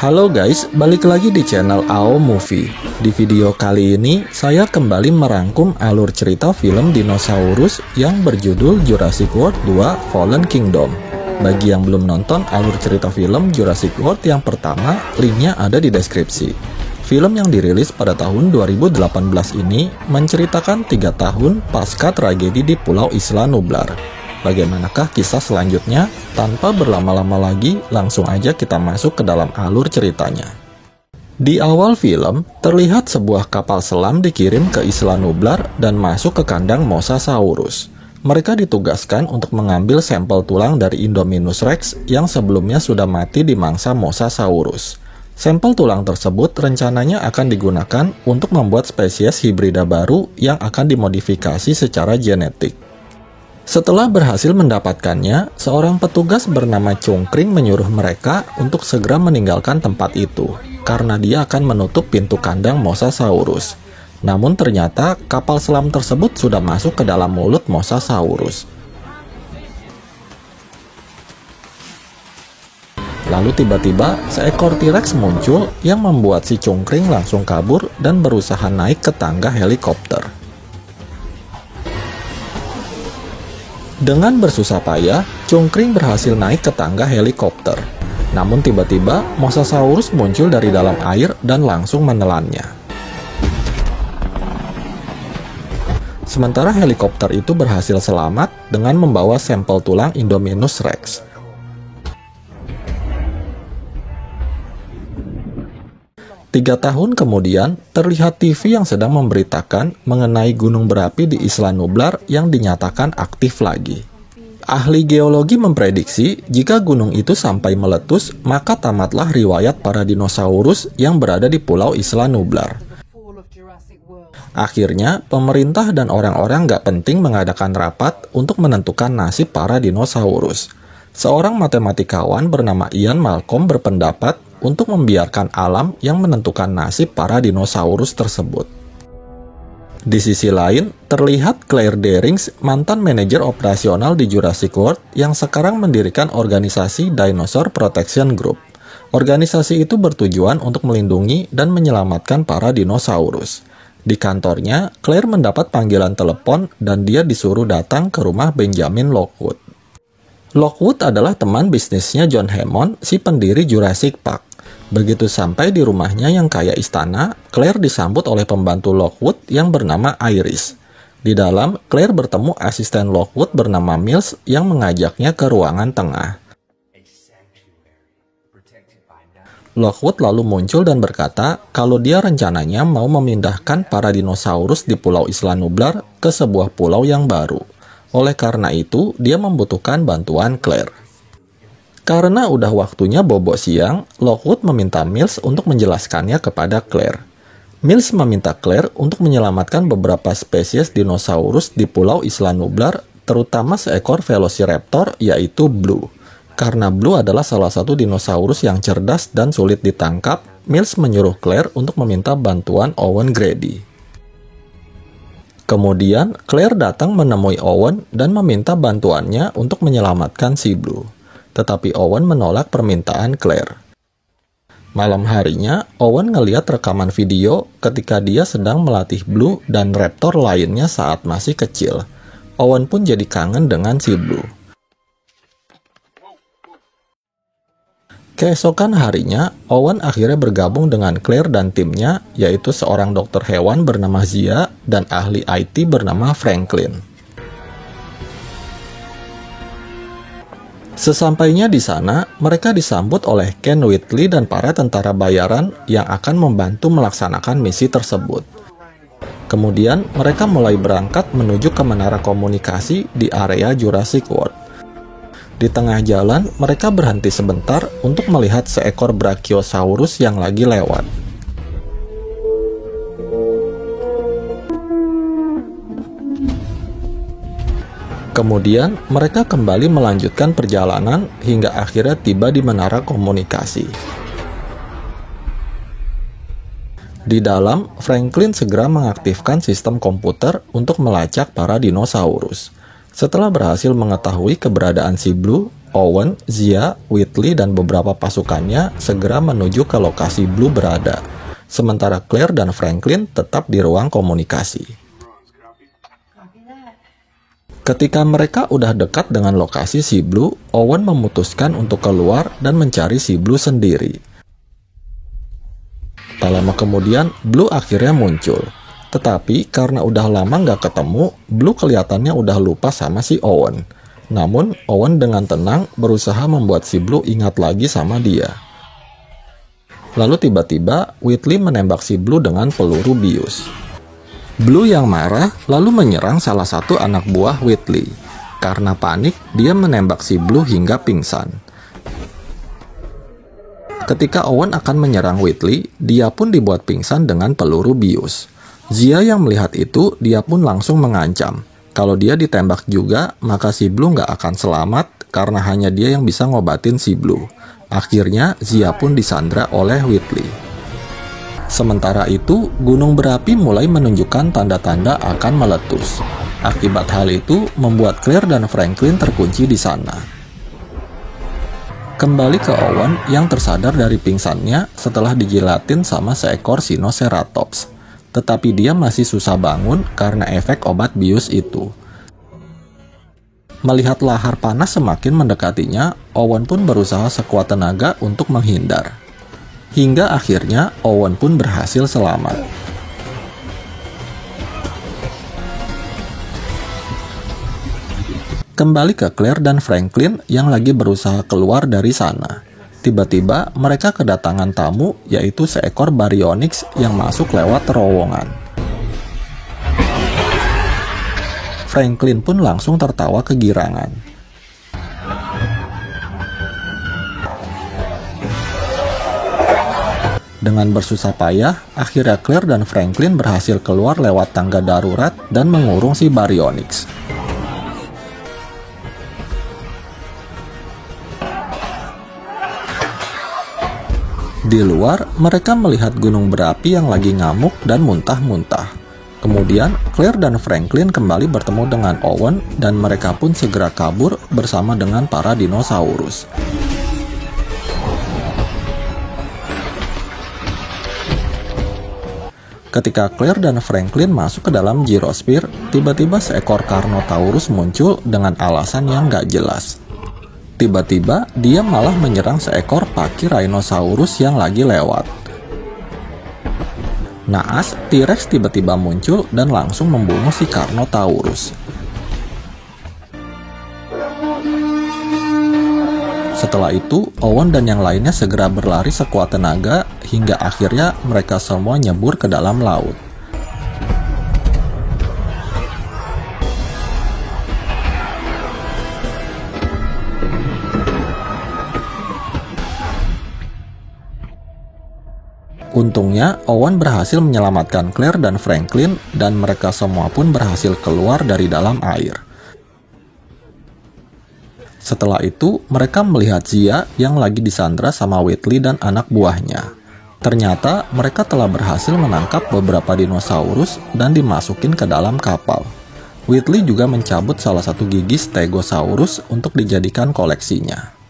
Halo guys, balik lagi di channel AO Movie. Di video kali ini, saya kembali merangkum alur cerita film dinosaurus yang berjudul Jurassic World 2 Fallen Kingdom. Bagi yang belum nonton alur cerita film Jurassic World yang pertama, linknya ada di deskripsi. Film yang dirilis pada tahun 2018 ini menceritakan 3 tahun pasca tragedi di Pulau Isla Nublar. Bagaimanakah kisah selanjutnya? Tanpa berlama-lama lagi, langsung aja kita masuk ke dalam alur ceritanya. Di awal film, terlihat sebuah kapal selam dikirim ke Isla Nublar dan masuk ke kandang Mosasaurus. Mereka ditugaskan untuk mengambil sampel tulang dari Indominus Rex yang sebelumnya sudah mati di mangsa Mosasaurus. Sampel tulang tersebut rencananya akan digunakan untuk membuat spesies hibrida baru yang akan dimodifikasi secara genetik. Setelah berhasil mendapatkannya, seorang petugas bernama Cungkring menyuruh mereka untuk segera meninggalkan tempat itu, karena dia akan menutup pintu kandang Mosasaurus. Namun ternyata kapal selam tersebut sudah masuk ke dalam mulut Mosasaurus. Lalu tiba-tiba seekor T-Rex muncul yang membuat si Cungkring langsung kabur dan berusaha naik ke tangga helikopter. Dengan bersusah payah, Cungkring berhasil naik ke tangga helikopter. Namun tiba-tiba, Mosasaurus muncul dari dalam air dan langsung menelannya. Sementara helikopter itu berhasil selamat dengan membawa sampel tulang Indominus Rex. Tiga tahun kemudian, terlihat TV yang sedang memberitakan mengenai gunung berapi di Isla Nublar yang dinyatakan aktif lagi. Ahli geologi memprediksi jika gunung itu sampai meletus, maka tamatlah riwayat para dinosaurus yang berada di Pulau Isla Nublar. Akhirnya, pemerintah dan orang-orang gak penting mengadakan rapat untuk menentukan nasib para dinosaurus. Seorang matematikawan bernama Ian Malcolm berpendapat untuk membiarkan alam yang menentukan nasib para dinosaurus tersebut. Di sisi lain, terlihat Claire Derings, mantan manajer operasional di Jurassic World yang sekarang mendirikan organisasi Dinosaur Protection Group. Organisasi itu bertujuan untuk melindungi dan menyelamatkan para dinosaurus. Di kantornya, Claire mendapat panggilan telepon dan dia disuruh datang ke rumah Benjamin Lockwood. Lockwood adalah teman bisnisnya John Hammond, si pendiri Jurassic Park. Begitu sampai di rumahnya yang kaya istana, Claire disambut oleh pembantu Lockwood yang bernama Iris. Di dalam, Claire bertemu asisten Lockwood bernama Mills yang mengajaknya ke ruangan tengah. Lockwood lalu muncul dan berkata kalau dia rencananya mau memindahkan para dinosaurus di Pulau Isla Nublar ke sebuah pulau yang baru. Oleh karena itu, dia membutuhkan bantuan Claire. Karena udah waktunya bobo siang, Lockwood meminta Mills untuk menjelaskannya kepada Claire. Mills meminta Claire untuk menyelamatkan beberapa spesies dinosaurus di Pulau Isla Nublar, terutama seekor Velociraptor yaitu Blue. Karena Blue adalah salah satu dinosaurus yang cerdas dan sulit ditangkap, Mills menyuruh Claire untuk meminta bantuan Owen Grady. Kemudian, Claire datang menemui Owen dan meminta bantuannya untuk menyelamatkan si Blue. Tetapi Owen menolak permintaan Claire. Malam harinya, Owen ngeliat rekaman video ketika dia sedang melatih Blue dan raptor lainnya saat masih kecil. Owen pun jadi kangen dengan si Blue. Keesokan harinya, Owen akhirnya bergabung dengan Claire dan timnya, yaitu seorang dokter hewan bernama Zia dan ahli IT bernama Franklin. Sesampainya di sana, mereka disambut oleh Ken Whitley dan para tentara bayaran yang akan membantu melaksanakan misi tersebut. Kemudian, mereka mulai berangkat menuju ke menara komunikasi di area Jurassic World. Di tengah jalan, mereka berhenti sebentar untuk melihat seekor Brachiosaurus yang lagi lewat. Kemudian, mereka kembali melanjutkan perjalanan hingga akhirnya tiba di menara komunikasi. Di dalam, Franklin segera mengaktifkan sistem komputer untuk melacak para dinosaurus. Setelah berhasil mengetahui keberadaan si Blue, Owen, Zia, Whitley, dan beberapa pasukannya segera menuju ke lokasi Blue berada, sementara Claire dan Franklin tetap di ruang komunikasi. Ketika mereka udah dekat dengan lokasi si Blue, Owen memutuskan untuk keluar dan mencari si Blue sendiri. Tak lama kemudian, Blue akhirnya muncul. Tetapi karena udah lama nggak ketemu, Blue kelihatannya udah lupa sama si Owen. Namun, Owen dengan tenang berusaha membuat si Blue ingat lagi sama dia. Lalu tiba-tiba, Whitley menembak si Blue dengan peluru bius. Blue yang marah lalu menyerang salah satu anak buah Whitley. Karena panik, dia menembak si Blue hingga pingsan. Ketika Owen akan menyerang Whitley, dia pun dibuat pingsan dengan peluru bius. Zia yang melihat itu, dia pun langsung mengancam. Kalau dia ditembak juga, maka si Blue nggak akan selamat karena hanya dia yang bisa ngobatin si Blue. Akhirnya, Zia pun disandra oleh Whitley. Sementara itu, gunung berapi mulai menunjukkan tanda-tanda akan meletus. Akibat hal itu, membuat Claire dan Franklin terkunci di sana. Kembali ke Owen yang tersadar dari pingsannya setelah dijilatin sama seekor Sinoceratops. Tetapi dia masih susah bangun karena efek obat bius itu. Melihat lahar panas semakin mendekatinya, Owen pun berusaha sekuat tenaga untuk menghindar. Hingga akhirnya Owen pun berhasil selamat. Kembali ke Claire dan Franklin yang lagi berusaha keluar dari sana. Tiba-tiba mereka kedatangan tamu, yaitu seekor Baryonyx yang masuk lewat terowongan. Franklin pun langsung tertawa kegirangan. Dengan bersusah payah, akhirnya Claire dan Franklin berhasil keluar lewat tangga darurat dan mengurung si Baryonyx. Di luar, mereka melihat gunung berapi yang lagi ngamuk dan muntah-muntah. Kemudian, Claire dan Franklin kembali bertemu dengan Owen dan mereka pun segera kabur bersama dengan para dinosaurus. Ketika Claire dan Franklin masuk ke dalam Gyrosphere, tiba-tiba seekor Carnotaurus muncul dengan alasan yang gak jelas. Tiba-tiba, dia malah menyerang seekor Pachyrhinosaurus yang lagi lewat. Naas, T-Rex tiba-tiba muncul dan langsung membunuh si Carnotaurus. Setelah itu, Owen dan yang lainnya segera berlari sekuat tenaga hingga akhirnya mereka semua nyebur ke dalam laut. Untungnya, Owen berhasil menyelamatkan Claire dan Franklin dan mereka semua pun berhasil keluar dari dalam air. Setelah itu, mereka melihat Zia yang lagi disandra sama Whitley dan anak buahnya. Ternyata, mereka telah berhasil menangkap beberapa dinosaurus dan dimasukin ke dalam kapal. Whitley juga mencabut salah satu gigi Stegosaurus untuk dijadikan koleksinya.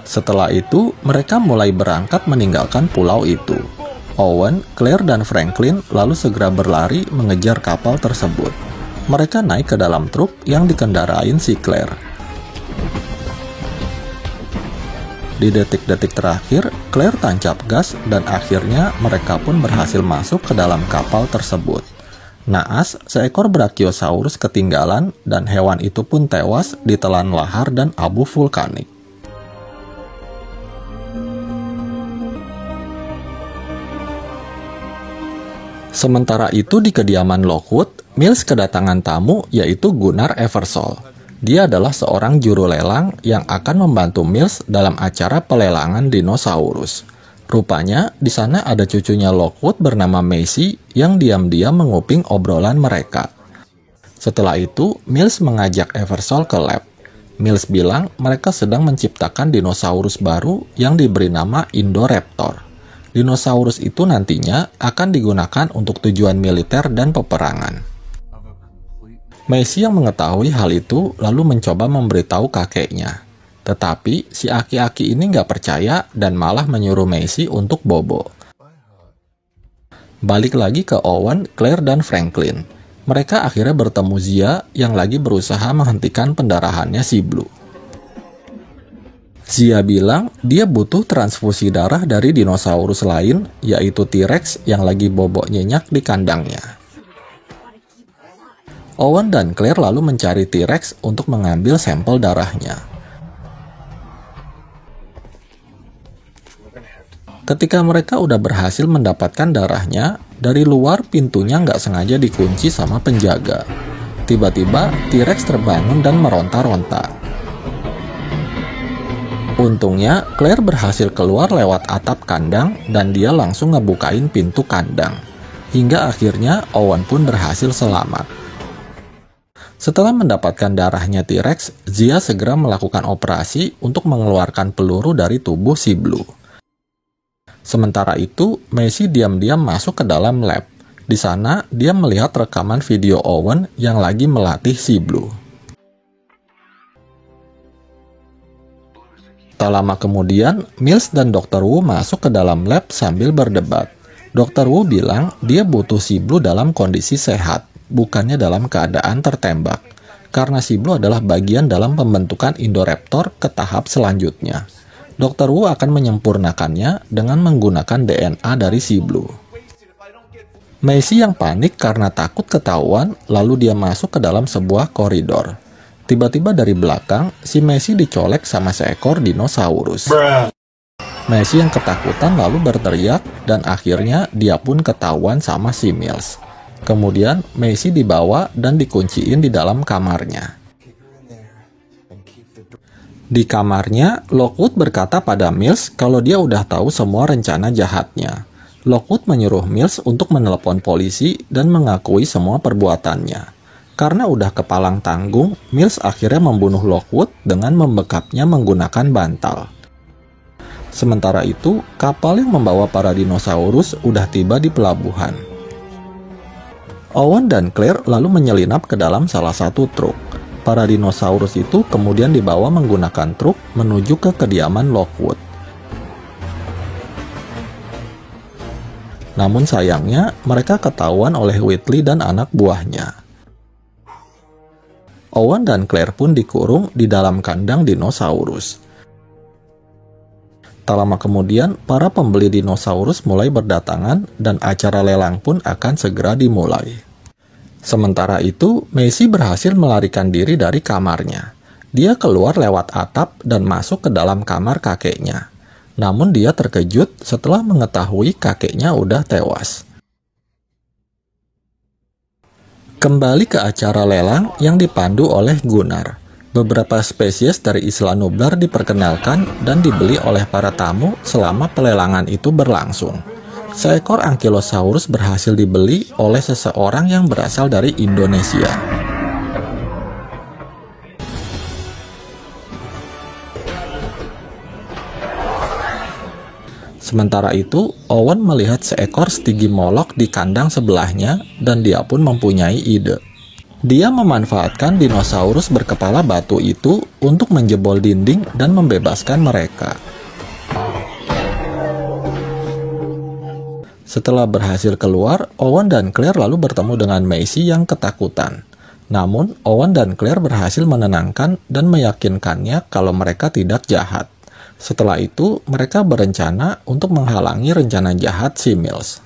Setelah itu, mereka mulai berangkat meninggalkan pulau itu. Owen, Claire, dan Franklin lalu segera berlari mengejar kapal tersebut. Mereka naik ke dalam truk yang dikendarain si Claire. Di detik-detik terakhir, Claire tancap gas dan akhirnya mereka pun berhasil masuk ke dalam kapal tersebut. Naas, seekor Brachiosaurus ketinggalan dan hewan itu pun tewas ditelan lahar dan abu vulkanik. Sementara itu di kediaman Lockwood, Mills kedatangan tamu yaitu Gunnar Eversole. Dia adalah seorang juru lelang yang akan membantu Mills dalam acara pelelangan dinosaurus. Rupanya di sana ada cucunya Lockwood bernama Macy yang diam-diam menguping obrolan mereka. Setelah itu, Mills mengajak Eversole ke lab. Mills bilang mereka sedang menciptakan dinosaurus baru yang diberi nama Indoraptor. Dinosaurus itu nantinya akan digunakan untuk tujuan militer dan peperangan. Macy yang mengetahui hal itu lalu mencoba memberitahu kakeknya. Tetapi si aki-aki ini nggak percaya dan malah menyuruh Macy untuk bobo. Balik lagi ke Owen, Claire, dan Franklin. Mereka akhirnya bertemu Zia yang lagi berusaha menghentikan pendarahannya si Blue. Zia bilang dia butuh transfusi darah dari dinosaurus lain, yaitu T-Rex yang lagi bobok nyenyak di kandangnya. Owen dan Claire lalu mencari T-Rex untuk mengambil sampel darahnya. Ketika mereka udah berhasil mendapatkan darahnya, dari luar pintunya nggak sengaja dikunci sama penjaga. Tiba-tiba T-Rex terbangun dan meronta-ronta. Untungnya Claire berhasil keluar lewat atap kandang dan dia langsung ngebukain pintu kandang. Hingga akhirnya Owen pun berhasil selamat. Setelah mendapatkan darahnya T-Rex, Zia segera melakukan operasi untuk mengeluarkan peluru dari tubuh si Blue. Sementara itu, Macy diam-diam masuk ke dalam lab. Di sana, dia melihat rekaman video Owen yang lagi melatih si Blue. Tak lama kemudian, Mills dan Dr. Wu masuk ke dalam lab sambil berdebat. Dr. Wu bilang dia butuh si Blue dalam kondisi sehat, bukannya dalam keadaan tertembak, karena si Blue adalah bagian dalam pembentukan Indoraptor ke tahap selanjutnya. Dr. Wu akan menyempurnakannya dengan menggunakan DNA dari si Blue. Macy yang panik karena takut ketahuan, lalu dia masuk ke dalam sebuah koridor. Tiba-tiba dari belakang, si Macy dicolek sama seekor dinosaurus. Macy yang ketakutan lalu berteriak, dan akhirnya dia pun ketahuan sama si Mills. Kemudian Macy dibawa dan dikunciin di dalam kamarnya. Di kamarnya, Lockwood berkata pada Mills kalau dia udah tahu semua rencana jahatnya. Lockwood menyuruh Mills untuk menelepon polisi dan mengakui semua perbuatannya. Karena udah kepalang tanggung, Mills akhirnya membunuh Lockwood dengan membekapnya menggunakan bantal. Sementara itu, kapal yang membawa para dinosaurus udah tiba di pelabuhan. Owen dan Claire lalu menyelinap ke dalam salah satu truk. Para dinosaurus itu kemudian dibawa menggunakan truk menuju ke kediaman Lockwood. Namun sayangnya, mereka ketahuan oleh Whitley dan anak buahnya. Owen dan Claire pun dikurung di dalam kandang dinosaurus. Tak lama kemudian, para pembeli dinosaurus mulai berdatangan dan acara lelang pun akan segera dimulai. Sementara itu, Macy berhasil melarikan diri dari kamarnya. Dia keluar lewat atap dan masuk ke dalam kamar kakeknya. Namun dia terkejut setelah mengetahui kakeknya udah tewas. Kembali ke acara lelang yang dipandu oleh Gunnar. Beberapa spesies dari Isla Nublar diperkenalkan dan dibeli oleh para tamu selama pelelangan itu berlangsung. Seekor Ankylosaurus berhasil dibeli oleh seseorang yang berasal dari Indonesia. Sementara itu, Owen melihat seekor Stygimoloch di kandang sebelahnya dan dia pun mempunyai ide. Dia memanfaatkan dinosaurus berkepala batu itu untuk menjebol dinding dan membebaskan mereka. Setelah berhasil keluar, Owen dan Claire lalu bertemu dengan Macy yang ketakutan. Namun, Owen dan Claire berhasil menenangkan dan meyakinkannya kalau mereka tidak jahat. Setelah itu, mereka berencana untuk menghalangi rencana jahat si Mills.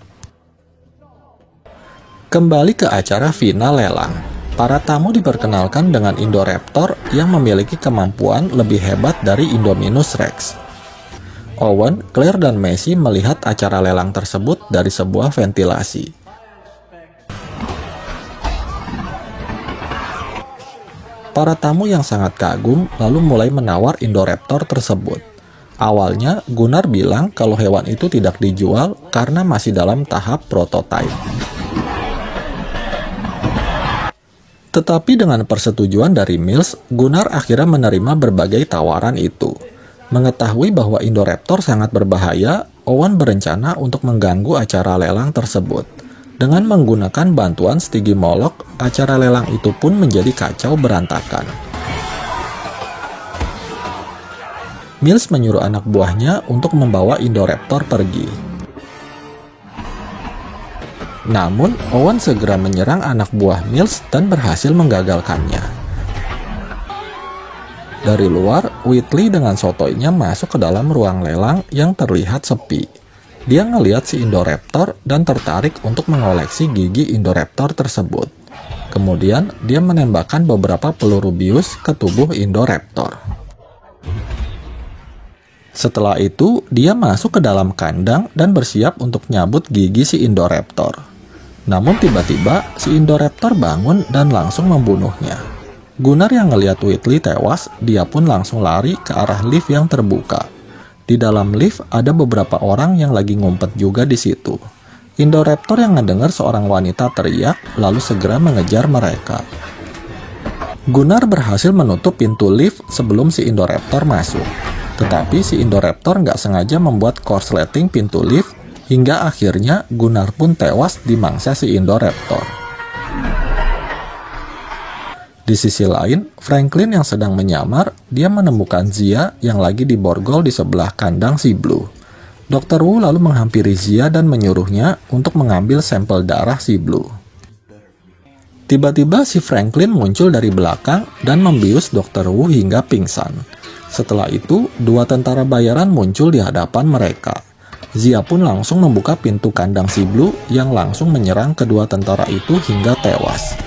Kembali ke acara final lelang. Para tamu diperkenalkan dengan Indoraptor yang memiliki kemampuan lebih hebat dari Indominus Rex. Owen, Claire, dan Macy melihat acara lelang tersebut dari sebuah ventilasi. Para tamu yang sangat kagum lalu mulai menawar Indoraptor tersebut. Awalnya, Gunnar bilang kalau hewan itu tidak dijual karena masih dalam tahap prototipe. Tetapi dengan persetujuan dari Mills, Gunnar akhirnya menerima berbagai tawaran itu. Mengetahui bahwa Indoraptor sangat berbahaya, Owen berencana untuk mengganggu acara lelang tersebut. Dengan menggunakan bantuan Stygimoloch, acara lelang itu pun menjadi kacau berantakan. Mills menyuruh anak buahnya untuk membawa Indoraptor pergi. Namun, Owen segera menyerang anak buah Mills dan berhasil menggagalkannya. Dari luar, Whitley dengan sotoinya masuk ke dalam ruang lelang yang terlihat sepi. Dia ngelihat si Indoraptor dan tertarik untuk mengoleksi gigi Indoraptor tersebut. Kemudian, dia menembakkan beberapa peluru bius ke tubuh Indoraptor. Setelah itu, dia masuk ke dalam kandang dan bersiap untuk nyabut gigi si Indoraptor. Namun tiba-tiba, si Indoraptor bangun dan langsung membunuhnya. Gunnar yang ngelihat Whitley tewas, dia pun langsung lari ke arah lift yang terbuka. Di dalam lift ada beberapa orang yang lagi ngumpet juga di situ. Indoraptor yang mendengar seorang wanita teriak lalu segera mengejar mereka. Gunnar berhasil menutup pintu lift sebelum si Indoraptor masuk. Tetapi si Indoraptor nggak sengaja membuat korsleting pintu lift hingga akhirnya Gunnar pun tewas di mangsa si Indoraptor. Di sisi lain, Franklin yang sedang menyamar, dia menemukan Zia yang lagi diborgol di sebelah kandang si Blue. Dr. Wu lalu menghampiri Zia dan menyuruhnya untuk mengambil sampel darah si Blue. Tiba-tiba si Franklin muncul dari belakang dan membius Dr. Wu hingga pingsan. Setelah itu, dua tentara bayaran muncul di hadapan mereka. Zia pun langsung membuka pintu kandang si Blue yang langsung menyerang kedua tentara itu hingga tewas.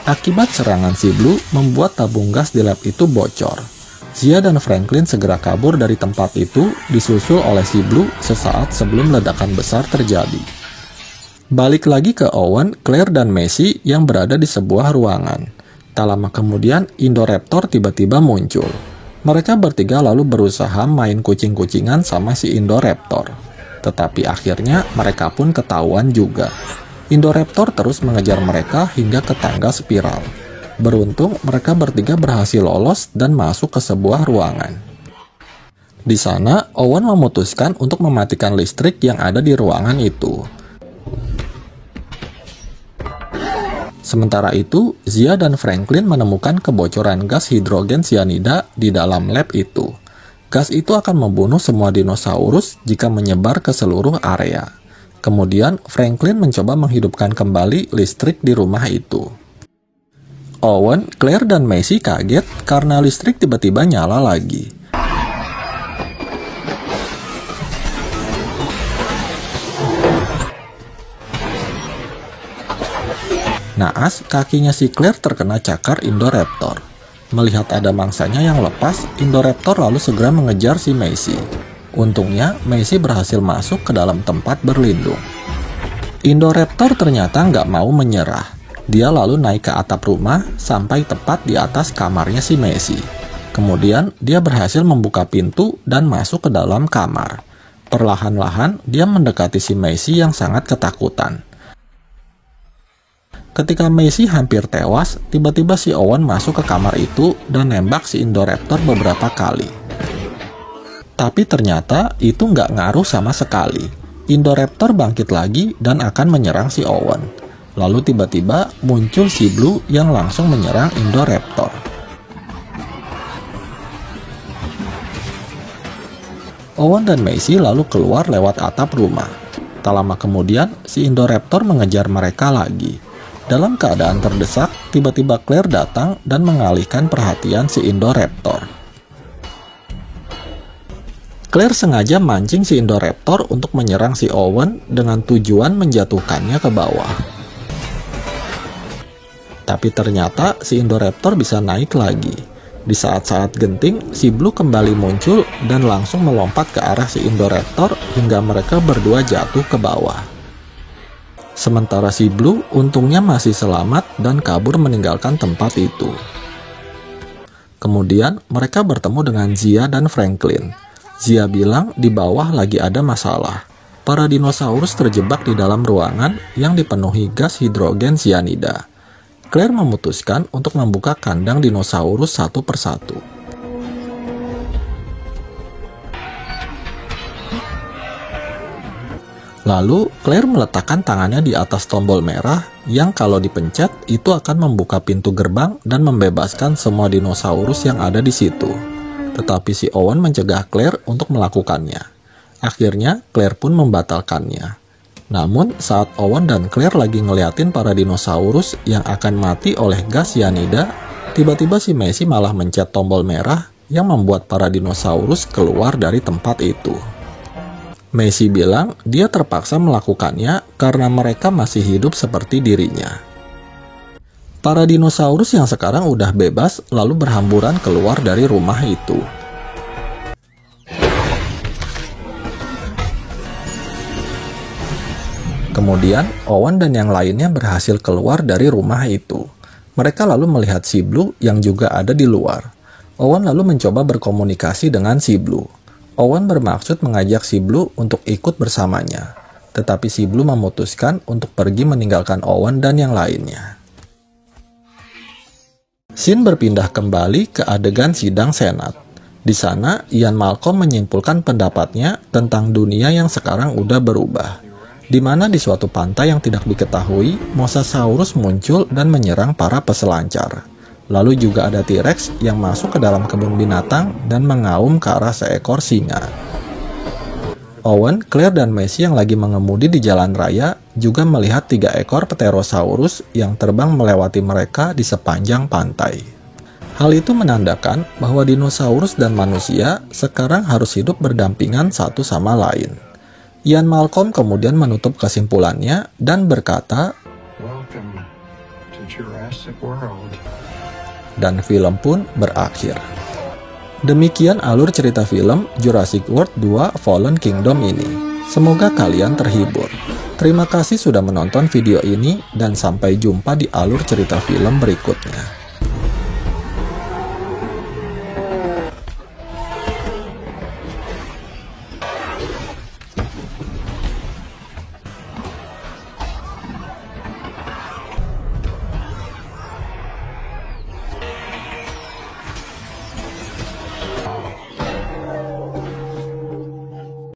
Akibat serangan si Blue membuat tabung gas di lab itu bocor. Zia dan Franklin segera kabur dari tempat itu, disusul oleh si Blue sesaat sebelum ledakan besar terjadi. Balik lagi ke Owen, Claire dan Macy yang berada di sebuah ruangan. Tak lama kemudian, Indoraptor tiba-tiba muncul. Mereka bertiga lalu berusaha main kucing-kucingan sama si Indoraptor. Tetapi akhirnya mereka pun ketahuan juga. Indoraptor terus mengejar mereka hingga ke tangga spiral. Beruntung, mereka bertiga berhasil lolos dan masuk ke sebuah ruangan. Di sana, Owen memutuskan untuk mematikan listrik yang ada di ruangan itu. Sementara itu, Zia dan Franklin menemukan kebocoran gas hidrogen cyanida di dalam lab itu. Gas itu akan membunuh semua dinosaurus jika menyebar ke seluruh area. Kemudian, Franklin mencoba menghidupkan kembali listrik di rumah itu. Owen, Claire, dan Macy kaget karena listrik tiba-tiba nyala lagi. Naas, kakinya si Claire terkena cakar Indoraptor. Melihat ada mangsanya yang lepas, Indoraptor lalu segera mengejar si Macy. Untungnya, Macy berhasil masuk ke dalam tempat berlindung. Indoraptor ternyata nggak mau menyerah. Dia lalu naik ke atap rumah sampai tepat di atas kamarnya si Macy. Kemudian, dia berhasil membuka pintu dan masuk ke dalam kamar. Perlahan-lahan, dia mendekati si Macy yang sangat ketakutan. Ketika Macy hampir tewas, tiba-tiba si Owen masuk ke kamar itu dan nembak si Indoraptor beberapa kali. Tapi ternyata itu nggak ngaruh sama sekali. Indoraptor bangkit lagi dan akan menyerang si Owen. Lalu tiba-tiba muncul si Blue yang langsung menyerang Indoraptor. Owen dan Macy lalu keluar lewat atap rumah. Tak lama kemudian, si Indoraptor mengejar mereka lagi. Dalam keadaan terdesak, tiba-tiba Claire datang dan mengalihkan perhatian si Indoraptor. Claire sengaja mancing si Indoraptor untuk menyerang si Owen dengan tujuan menjatuhkannya ke bawah. Tapi ternyata si Indoraptor bisa naik lagi. Di saat-saat genting, si Blue kembali muncul dan langsung melompat ke arah si Indoraptor hingga mereka berdua jatuh ke bawah. Sementara si Blue untungnya masih selamat dan kabur meninggalkan tempat itu. Kemudian mereka bertemu dengan Zia dan Franklin. Zia bilang di bawah lagi ada masalah. Para dinosaurus terjebak di dalam ruangan yang dipenuhi gas hidrogen cyanida. Claire memutuskan untuk membuka kandang dinosaurus satu persatu. Lalu Claire meletakkan tangannya di atas tombol merah yang kalau dipencet itu akan membuka pintu gerbang dan membebaskan semua dinosaurus yang ada di situ. Tetapi si Owen mencegah Claire untuk melakukannya. Akhirnya Claire pun membatalkannya. Namun saat Owen dan Claire lagi ngeliatin para dinosaurus yang akan mati oleh gas cyanida, tiba-tiba si Messi malah mencet tombol merah yang membuat para dinosaurus keluar dari tempat itu. Messi bilang dia terpaksa melakukannya karena mereka masih hidup seperti dirinya. Para dinosaurus yang sekarang udah bebas lalu berhamburan keluar dari rumah itu. Kemudian Owen dan yang lainnya berhasil keluar dari rumah itu. Mereka lalu melihat si Blue yang juga ada di luar. Owen lalu mencoba berkomunikasi dengan si Blue. Owen bermaksud mengajak si Blue untuk ikut bersamanya, tetapi si Blue memutuskan untuk pergi meninggalkan Owen dan yang lainnya. Scene berpindah kembali ke adegan sidang Senat. Di sana, Ian Malcolm menyimpulkan pendapatnya tentang dunia yang sekarang udah berubah, di mana di suatu pantai yang tidak diketahui, Mosasaurus muncul dan menyerang para peselancar. Lalu juga ada T-Rex yang masuk ke dalam kebun binatang dan mengaum ke arah seekor singa. Owen, Claire, dan Messi yang lagi mengemudi di jalan raya juga melihat 3 ekor Pterosaurus yang terbang melewati mereka di sepanjang pantai. Hal itu menandakan bahwa dinosaurus dan manusia sekarang harus hidup berdampingan satu sama lain. Ian Malcolm kemudian menutup kesimpulannya dan berkata, "Welcome to Jurassic World." Dan film pun berakhir. Demikian alur cerita film Jurassic World 2 Fallen Kingdom ini. Semoga kalian terhibur. Terima kasih sudah menonton video ini dan sampai jumpa di alur cerita film berikutnya.